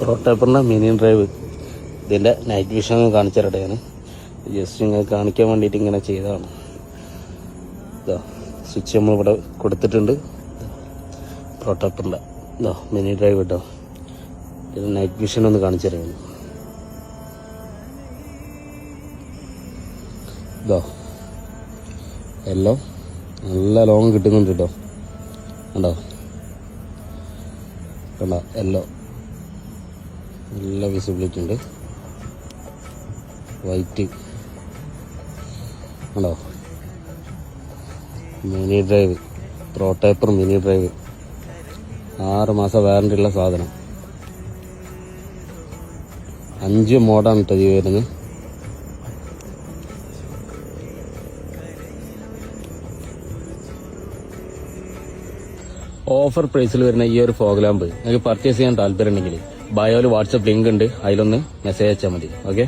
റോട്ടേപ്പറിൻ്റെ mini drive. ഇതിൻ്റെ night vision കാണിച്ചു തരട്ടെയാണ്. Just ഇങ്ങനെ കാണിക്കാൻ വേണ്ടിയിട്ട് ഇങ്ങനെ ചെയ്തതാണ്. ഇതാ സ്വിച്ച് നമ്മളിവിടെ കൊടുത്തിട്ടുണ്ട്. റോട്ടേപ്പറിൻ്റെ ഇതാ മിനി ഡ്രൈവ് കേട്ടോ. ഇതിൻ്റെ നൈറ്റ് വിഷൻ ഒന്ന് കാണിച്ചു തരാം. ഇതാ എല്ലാം നല്ല ലോങ് കിട്ടുന്നുണ്ട് കേട്ടോ. കണ്ടോ കണ്ടോ എല്ലോ നല്ല വിസിബിലിറ്റി ഉണ്ട്. വൈറ്റ് കണ്ടോ. മിനി ഡ്രൈവ്, റോട്ടേപ്പർ മിനി ഡ്രൈവ്, 6 മാസം വാറണ്ടി ഉള്ള സാധനം. 5 മോഡാണ് കേട്ടോ ഇത് വരുന്നത്. ഓഫർ പ്രൈസിൽ വരുന്ന ഈ ഒരു ഫോഗ് ലാമ്പ് നിങ്ങൾക്ക് പർച്ചേസ് ചെയ്യാൻ താല്പര്യം ഉണ്ടെങ്കിൽ ബയോയിൽ വാട്സപ്പ് ലിങ്ക് ഉണ്ട്, അതിലൊന്ന് മെസ്സേജ് അയച്ചാൽ മതി. ഓക്കെ.